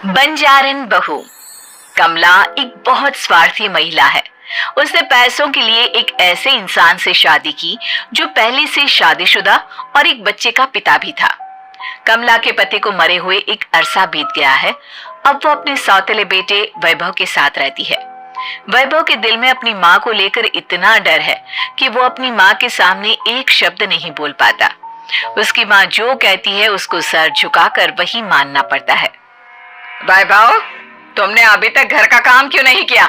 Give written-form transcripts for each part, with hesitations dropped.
बंजारन बहू। कमला एक बहुत स्वार्थी महिला है। उसने पैसों के लिए एक ऐसे इंसान से शादी की जो पहले से शादीशुदा और एक बच्चे का पिता भी था। कमला के पति को मरे हुए एक अरसा बीत गया है। अब वो अपने सौतेले बेटे वैभव के साथ रहती है। वैभव के दिल में अपनी माँ को लेकर इतना डर है कि वो अपनी माँ के सामने एक शब्द नहीं बोल पाता। उसकी माँ जो कहती है उसको सर झुकाकर वही मानना पड़ता है। वैभव, तुमने अभी तक घर का काम क्यों नहीं किया?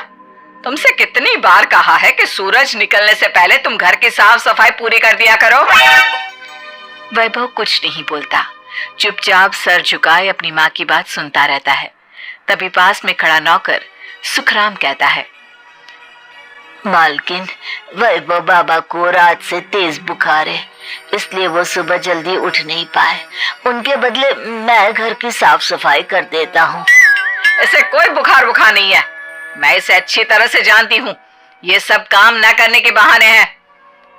तुमसे कितनी बार कहा है कि सूरज निकलने से पहले तुम घर की साफ सफाई पूरी कर दिया करो। वैभव कुछ नहीं बोलता, चुपचाप सर झुकाए अपनी माँ की बात सुनता रहता है। तभी पास में खड़ा नौकर सुखराम कहता है, मालकिन, वैभव बाबा को रात से तेज बुखार है, इसलिए वो सुबह जल्दी उठ नहीं पाए। उनके बदले मैं घर की साफ सफाई कर देता हूँ। इसे कोई बुखार नहीं है। मैं इसे अच्छी तरह से जानती हूँ। ये सब काम न करने के बहाने हैं।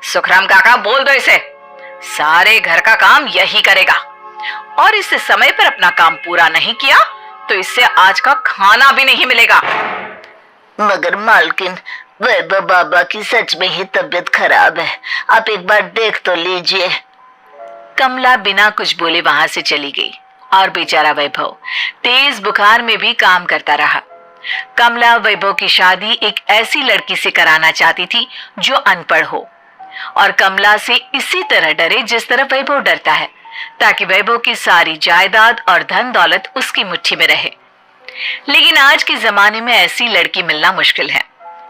सुखराम काका, बोल दो इसे, सारे घर का काम यही करेगा और इससे समय पर अपना काम पूरा नहीं किया तो इससे आज का खाना भी नहीं मिलेगा। मगर मालकिन, वैभव बाबा की सच में ही तबीयत खराब है, आप एक बार देख तो लीजिए। कमला बिना कुछ बोले वहां से चली गई और बेचारा वैभव तेज बुखार में भी काम करता रहा। कमला वैभव की शादी एक ऐसी लड़की से कराना चाहती थी जो अनपढ़ हो और कमला से इसी तरह डरे जिस तरह वैभव डरता है, ताकि वैभव की सारी जायदाद और धन दौलत उसकी मुट्ठी में रहे। लेकिन आज के जमाने में ऐसी लड़की मिलना मुश्किल है।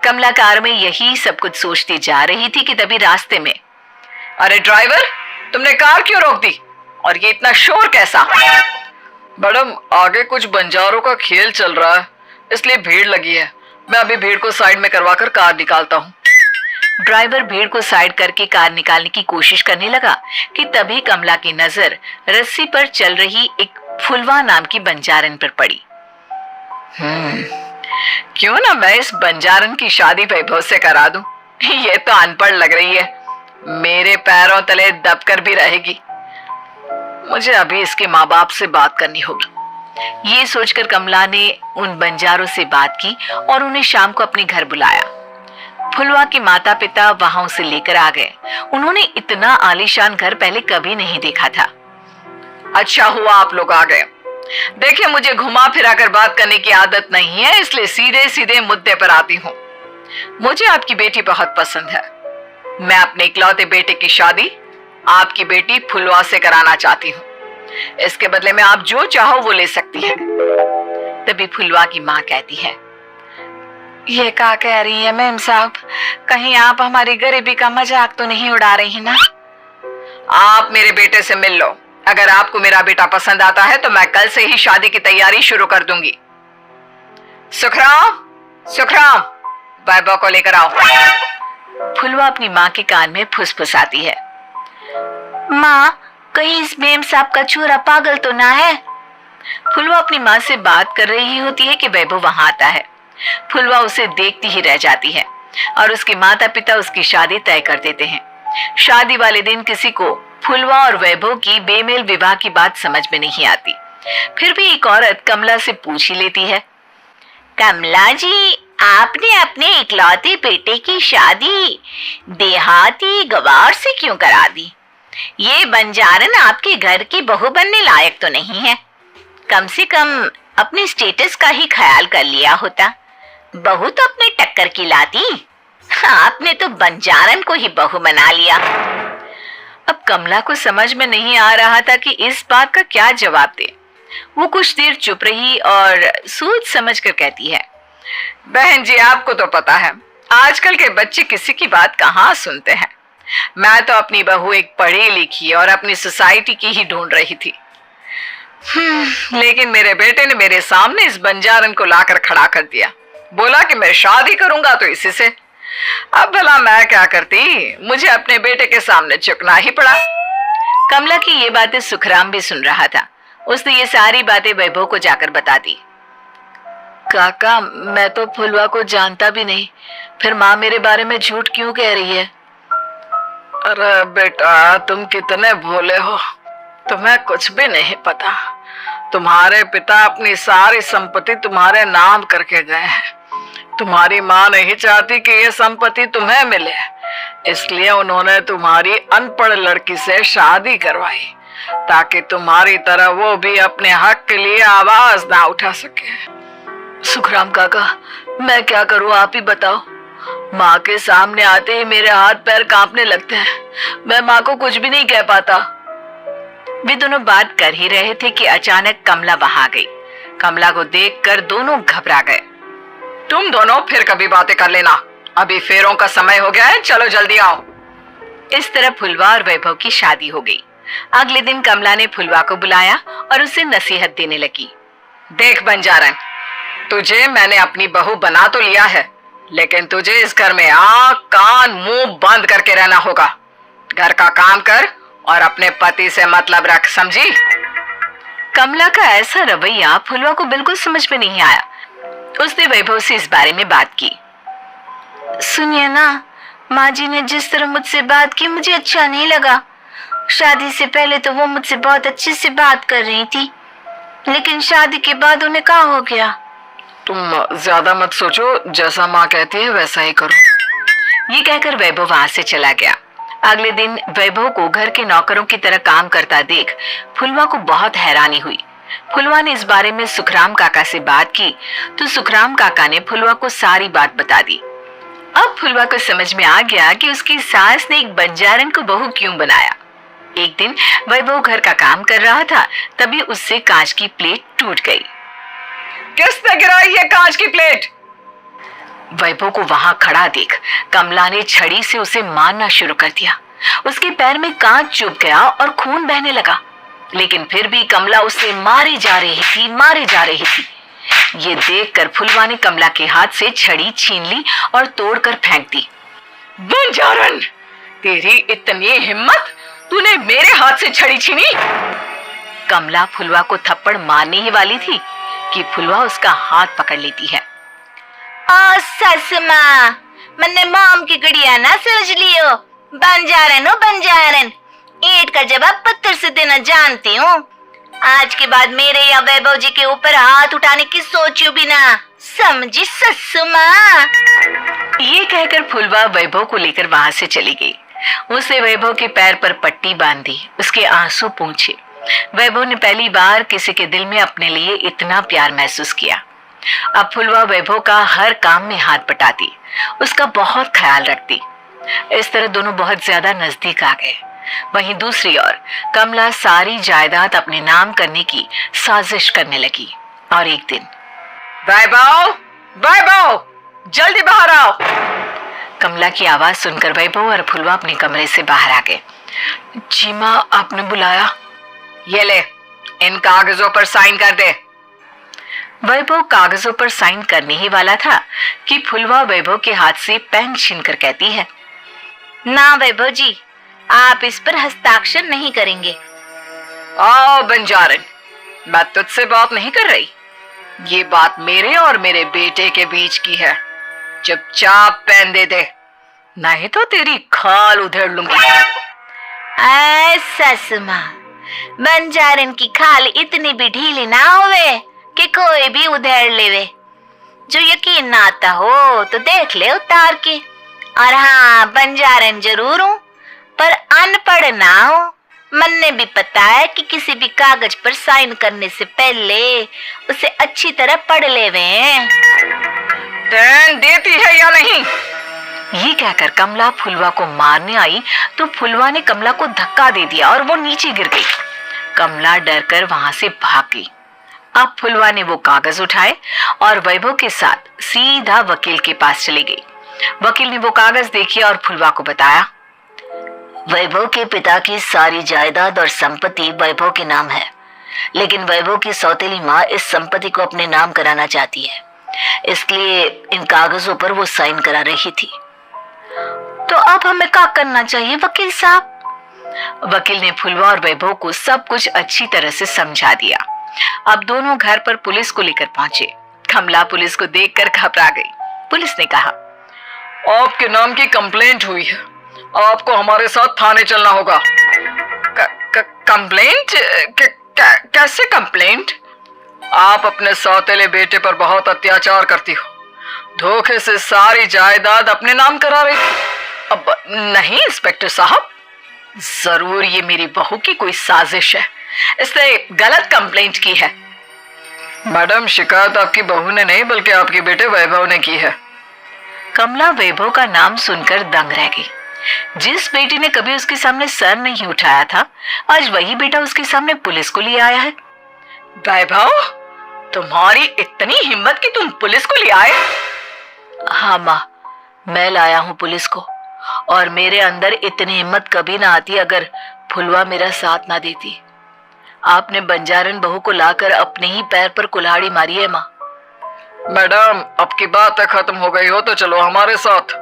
कमला कार में यही सब कुछ सोचती जा रही थी कि तभी रास्ते में, अरे ड्राइवर, तुमने कार क्यों रोक दी और ये इतना शोर कैसा? मैडम, आगे कुछ बंजारों का खेल चल रहा है, इसलिए भीड़ लगी है। मैं अभी भीड़ को साइड में करवाकर कार निकालता हूँ। ड्राइवर भीड़ को साइड करके कार निकालने की कोशिश करने लगा कि तभी कमला की नजर रस्सी पर चल रही एक फुलवा नाम की बंजारन पर पड़ी। क्यों ना मैं इस बंजारन की शादी वैभव से करा दूं? ये तो अनपढ़ लग रही है, मेरे पैरों तले दबकर भी रहेगी। मुझे अभी इसके माँ बाप से बात करनी होगी। ये सोचकर कमला ने उन बंजारों से बात की और उन्हें शाम को अपने घर बुलाया। फुलवा के माता पिता वहां उसे लेकर आ गए। उन्होंने इतना आलीशान घर पहले कभी नहीं देखा था। अच्छा हुआ आप लोग आ गए। देखिए, मुझे घुमा फिरा कर बात करने की आदत नहीं है, इसलिए सीधे सीधे मुद्दे पर आती हूँ। मुझे आपकी बेटी बहुत पसंद है। मैं अपने इकलौते बेटे की शादी आपकी बेटी फुलवा से कराना चाहती हूँ। इसके बदले में आप जो चाहो वो ले सकती है। तभी फुलवा की माँ कहती है, ये क्या कह रही है मैम साहब, कहीं आप हमारी गरीबी का मजाक तो नहीं उड़ा रही ना? आप मेरे बेटे से मिल लो। अगर आपको मेरा बेटा पसंद आता है तो मैं कल से ही शादी की तैयारी शुरू कर दूंगी। सुखराम, सुखराम, वैभव को लेकर आओ। फुलवा अपनी माँ के कान में फुसफुसाती है, माँ, कहीं इस मेम साहब का छोरा पागल तो ना है? फुलवा अपनी माँ से बात कर रही होती है कि वैभव वहां आता है। फुलवा उसे देखती ही रह जाती है और उसके माता पिता उसकी शादी तय कर देते हैं। शादी वाले दिन किसी को फुलवा और वैभव की बेमेल विवाह की बात समझ में नहीं आती। फिर भी एक औरत कमला से पूछ ही लेती है, कमला जी, आपने अपने इकलौते बेटे की शादी देहाती गवार से क्यों करा दी? ये बंजारन आपके घर की बहू बनने लायक तो नहीं है। कम से कम अपने स्टेटस का ही ख्याल कर लिया होता। बहू तो अपने टक्कर की लाती, आपने तो बंजारन को ही बहू बना लिया। अब कमला को समझ में नहीं आ रहा था कि इस बात का क्या जवाब दे। वो कुछ देर चुप रही और सोच समझ कर कहती है, बहन जी, आपको तो पता है आजकल के बच्चे किसी की बात कहाँ सुनते हैं। मैं तो अपनी बहू एक पढ़ी लिखी और अपनी सोसाइटी की ही ढूंढ रही थी। लेकिन मेरे बेटे ने मेरे सामने इस बंजारन को लाकर खड़ा कर दिया। बोला कि मैं शादी करूंगा तो इसी से। अब भला मैं क्या करती, मुझे अपने बेटे के सामने झुकना ही पड़ा। कमला की ये बातें सुखराम भी सुन रहा था। उसने ये सारी बातें वैभव को जाकर बता दी। काका, मैं तो फुलवा को जानता भी नहीं, फिर माँ मेरे बारे में झूठ क्यों कह रही है? अरे बेटा, तुम कितने भोले हो, तुम्हें कुछ भी नहीं पता। तुम्हारे पिता अपनी सारी संपत्ति तुम्हारे नाम करके गए हैं। तुम्हारी माँ नहीं चाहती कि ये संपत्ति तुम्हें मिले, इसलिए उन्होंने तुम्हारी अनपढ़ लड़की से शादी करवाई ताकि तुम्हारी तरह वो भी अपने हक के लिए आवाज ना उठा सके। सुखराम काका, मैं क्या करूं, आप ही बताओ। माँ के सामने आते ही मेरे हाथ पैर कांपने लगते हैं। मैं माँ को कुछ भी नहीं कह पाता। वे दोनों बात कर ही रहे थे कि अचानक कमला वहां आ गई। कमला को देखकर दोनों घबरा गए। तुम दोनों फिर कभी बातें कर लेना, अभी फेरों का समय हो गया है, चलो जल्दी आओ। इस तरह फुलवा और वैभव की शादी हो गई। अगले दिन कमला ने फुलवा को बुलाया और उसे नसीहत देने लगी। देख बंजारन, तुझे मैंने अपनी बहू बना तो लिया है, लेकिन तुझे इस घर में आंख कान मुंह बंद करके रहना होगा। घर का काम कर और अपने पति से मतलब रख, समझी? कमला का ऐसा रवैया फुलवा को बिल्कुल समझ में नहीं आया। उसने वैभव से इस बारे में बात की। सुनिए ना, माँ जी ने जिस तरह मुझसे बात की मुझे अच्छा नहीं लगा। शादी से पहले तो वो मुझसे बहुत अच्छे से बात कर रही थी, लेकिन शादी के बाद उन्हें क्या हो गया? तुम ज्यादा मत सोचो, जैसा माँ कहती है वैसा ही करो। ये कहकर वैभव वहां से चला गया। अगले दिन वैभव को घर के नौकरों की तरह काम करता देख फुलवा को बहुत हैरानी हुई। फुलवा ने इस बारे में सुखराम काका से बात की तो सुखराम काका ने फुलवा को सारी बात बता दी। अब फुलवा को समझ में आ गया कि उसकी सास ने एक बंजारन को बहू क्यों बनाया। एक दिन वैभव घर का काम कर रहा था, तभी उससे कांच की प्लेट टूट गई। किसने गिराई ये कांच की प्लेट? वैभव को वहां खड़ा देख कमला ने छड़ी से उसे मारना शुरू कर दिया। उसके पैर में कांच चुभ गया और खून बहने लगा, लेकिन फिर भी कमला उसे मारे जा रही थी। ये देखकर फुलवा ने कमला के हाथ से छड़ी छीन ली और तोड़कर फेंक दी। बंजारन, तेरी इतनी हिम्मत, तूने मेरे हाथ से छड़ी छीनी? कमला फुलवा को थप्पड़ मारने ही वाली थी कि फुलवा उसका हाथ पकड़ लेती है। ओ सस माँ, मैंने मोम की गुड़िया ना समझ लियो। बंजारन हो बंजारन, ईंट का जवाब पत्थर से देना जानती हूँ। आज के बाद मेरे या वैभव जी के ऊपर हाथ उठाने की सोचो भी ना, समझी ससु माँ? ये कहकर फुलवा वैभव को लेकर वहां से चली गई। उसने वैभव के पैर पर पट्टी बांधी, उसके आंसू पोंछे। वैभव ने पहली बार किसी के दिल में अपने लिए इतना प्यार महसूस किया। अब फुलवा वैभव का हर काम में हाथ बटाती, उसका बहुत ख्याल रखती। इस तरह दोनों बहुत ज्यादा नजदीक आ गए। वहीं दूसरी ओर कमला सारी जायदाद अपने नाम करने की साजिश करने लगी। और एक दिन, वैभव, जल्दी बाहर आओ। कमला की आवाज सुनकर वैभव और फुलवा अपने कमरे से बाहर आ गए। जी माँ, आपने बुलाया? ये ले, इन कागजों पर साइन कर दे। वैभव कागजों पर साइन करने ही वाला था कि फुलवा वैभव के हाथ से पेन छीनकर कहती है, ना वैभव जी, आप इस पर हस्ताक्षर नहीं करेंगे। आओ बंजारन, मैं तुझसे बात नहीं कर रही। ये बात मेरे और मेरे बेटे के बीच की है। चुपचाप पेन दे दे, नहीं तो तेरी खाल उधेड़ लूंगी। सस माँ, बंजारन की खाल इतनी भी ढीली ना होवे कि कोई भी उधेड़ लेवे। जो यकीन ना आता हो तो देख ले उतार के। और हाँ, बंजारन जरूर हूँ, पर अनपढ़ ना हो। मन्ने भी पता है कि किसी भी कागज पर साइन करने से पहले उसे अच्छी तरह पढ़ लेवे। पेन देती है या नहीं? ये कहकर कमला फुलवा को मारने आई तो फुलवा ने कमला को धक्का दे दिया और वो नीचे गिर गई। कमला डरकर वहां से भाग गई। अब फुलवा ने वो कागज उठाए और वैभव के साथ सीधा वकील के पास चली गई। वकील ने वो कागज देखे और फुलवा को बताया, वैभव के पिता की सारी जायदाद और संपत्ति वैभव के नाम है, लेकिन वैभव की सौतेली माँ इस संपत्ति को अपने नाम कराना चाहती है, इसलिए इन कागजों पर वो साइन करा रही थी। तो अब हमें क्या करना चाहिए वकील साहब? वकील ने फुलवा और वैभव को सब कुछ अच्छी तरह से समझा दिया। अब दोनों घर पर पुलिस को लेकर पहुंचे। कमला पुलिस को देखकर घबरा गई। पुलिस ने कहा, आपके नाम की कंप्लेंट हुई है, आपको हमारे साथ थाने चलना होगा। कंप्लेंट? कैसे कंप्लेंट? आप अपने सौतेले बेटे पर बहुत अत्याचार करती हो, धोखे से सारी जायदाद अपने नाम करा रही थी। अब नहीं इंस्पेक्टर साहब, जरूर ये मेरी बहू की कोई साजिश है, इसने गलत कंप्लेंट की है। मैडम, शिकायत आपकी बहू ने नहीं बल्कि आपके बेटे वैभव ने की है। कमला वैभव का नाम सुनकर दंग रह गई। जिस बेटे ने कभी उसके सामने सर नहीं उठाया था, आज वही बेटा उसके सामने पुलिस को लिए आया है। वैभव, तुम्हारी इतनी हिम्मत कि तुम पुलिस को ले आए? हाँ माँ, मैं लाया हूँ पुलिस को, और मेरे अंदर इतनी हिम्मत कभी ना आती अगर फुलवा मेरा साथ ना देती। आपने बंजारन बहू को लाकर अपने ही पैर पर कुल्हाड़ी मारी है माँ। मैडम, अब की बात खत्म हो गई हो तो चलो हमारे साथ।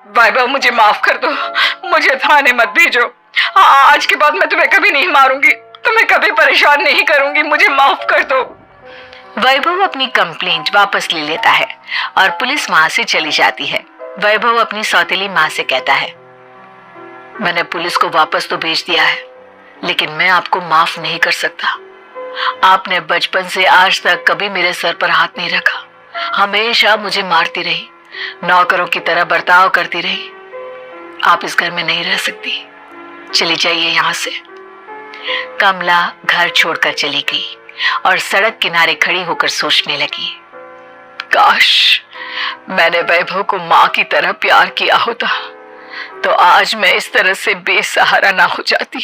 वैभव, मुझे माफ कर दो, मुझे थाने मत भेजो। आज के बाद मैं तुम्हें कभी नहीं मारूंगी, तुम्हें कभी परेशान नहीं करूंगी, मुझे माफ कर दो। वैभव अपनी कंप्लेंट वापस ले लेता है और पुलिस वहां से चली जाती है। वैभव अपनी सौतेली माँ से कहता है, मैंने पुलिस को वापस तो भेज दिया है, लेकिन मैं आपको माफ नहीं कर सकता। आपने बचपन से आज तक कभी मेरे सर पर हाथ नहीं रखा, हमेशा मुझे मारती रही, नौकरों की तरह बर्ताव करती रही। आप इस घर में नहीं रह सकती, चली जाइए यहाँ से। कमला घर छोड़कर चली गई और सड़क किनारे खड़ी होकर सोचने लगी, काश मैंने वैभव को माँ की तरह प्यार किया होता तो आज मैं इस तरह से बेसहारा ना हो जाती।